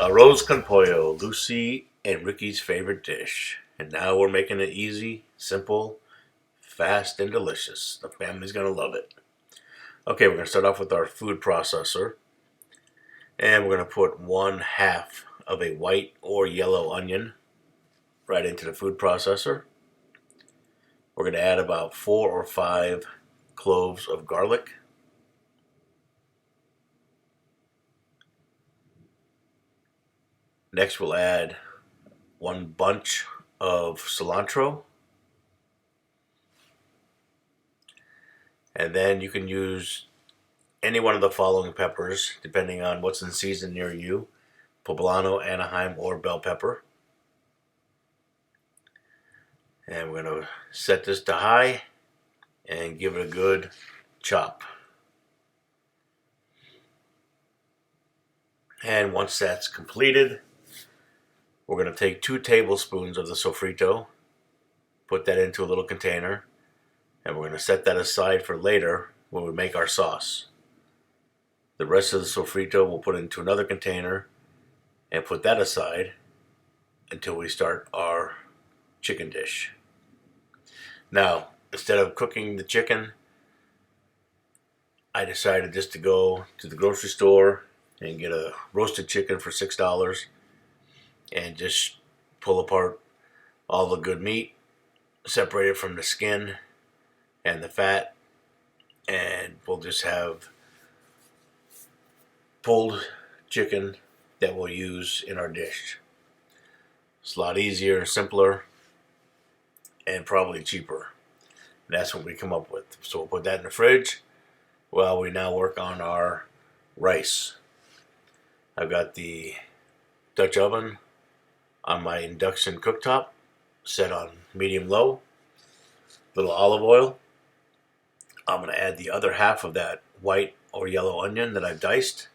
Arroz Con Pollo, Lucy and Ricky's favorite dish. And now we're making it easy, simple, fast, and delicious. The family's going to love it. Okay, we're going to start off with our food processor. And we're going to put 1/2 of a white or yellow onion right into the food processor. We're going to add about 4 or 5 cloves of garlic. Next, we'll add 1 bunch of cilantro. And then you can use any one of the following peppers, depending on what's in season near you: Poblano, Anaheim, or bell pepper. And we're going to set this to high and give it a good chop. And once that's completed, we're going to take 2 tablespoons of the sofrito, put that into a little container, and we're going to set that aside for later when we make our sauce. The rest of the sofrito we'll put into another container and put that aside until we start our chicken dish. Now, instead of cooking the chicken, I decided just to go to the grocery store and get a roasted chicken for $6 and just pull apart all the good meat, separate it from the skin and the fat, and we'll just have pulled chicken that we'll use in our dish. It's a lot easier and simpler and probably cheaper. And that's what we come up with. So we'll put that in the fridge while we now work on our rice. I've got the Dutch oven on my induction cooktop set on medium-low. Little olive oil. I'm going to add the other half of that white or yellow onion that I've diced,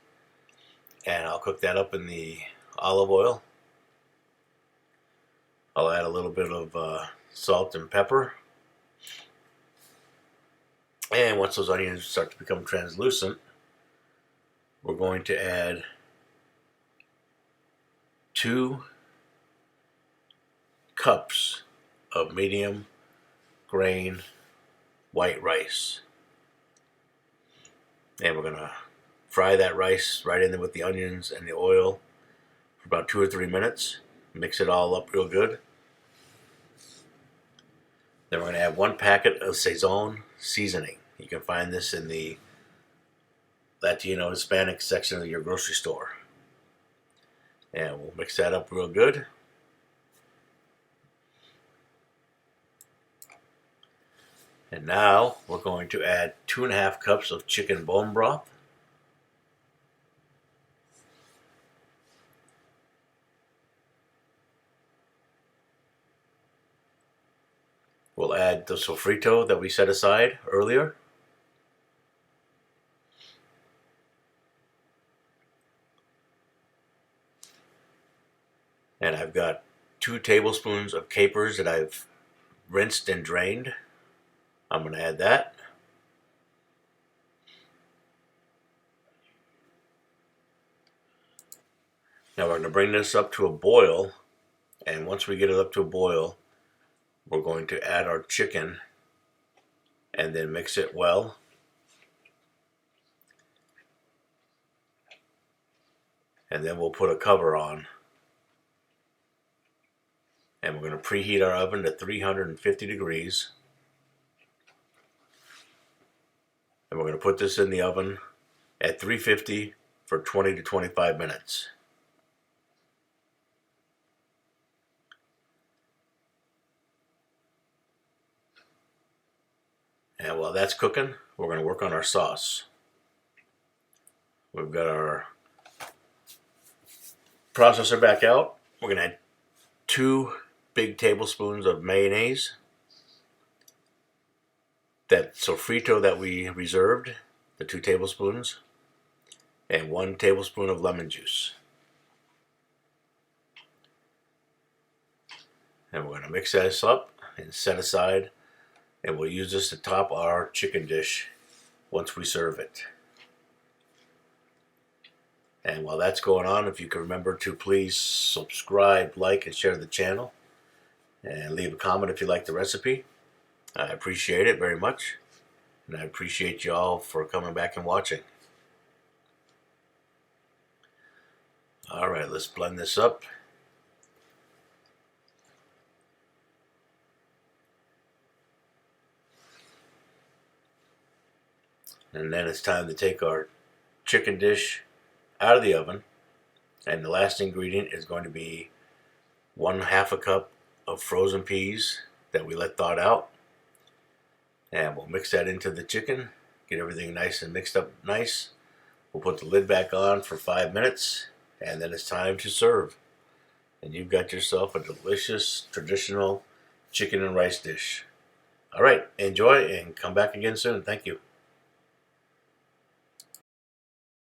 and I'll cook that up in the olive oil. I'll add a little bit of salt and pepper. And once those onions start to become translucent, we're going to add 2 cups of medium grain white rice. And we're going to fry that rice right in there with the onions and the oil for about 2 or 3 minutes. Mix it all up real good. Then we're going to add 1 packet of Sazon seasoning. You can find this in the Latino Hispanic section of your grocery store. And we'll mix that up real good. And now we're going to add 2.5 cups of chicken bone broth. We'll add the sofrito that we set aside earlier. And I've got 2 tablespoons of capers that I've rinsed and drained. I'm going to add that. Now we're going to bring this up to a boil, and once we get it up to a boil, we're going to add our chicken and then mix it well. And then we'll put a cover on. And we're going to preheat our oven to 350 degrees. And we're going to put this in the oven at 350 for 20 to 25 minutes. And while that's cooking, we're going to work on our sauce. We've got our processor back out. We're going to add 2 big tablespoons of mayonnaise. That sofrito that we reserved, the 2 tablespoons, and 1 tablespoon of lemon juice. And we're going to mix this up and set aside, and we'll use this to top our chicken dish once we serve it. And while that's going on, if you can remember to please subscribe, like, and share the channel. And leave a comment if you like the recipe. I appreciate it very much. And I appreciate you all for coming back and watching. Alright, let's blend this up. And then it's time to take our chicken dish out of the oven. And the last ingredient is going to be 1/2 cup of frozen peas that we let thaw out. And we'll mix that into the chicken, get everything nice and mixed up nice. We'll put the lid back on for 5 minutes, and then it's time to serve. And you've got yourself a delicious traditional chicken and rice dish. All right, enjoy and come back again soon. Thank you.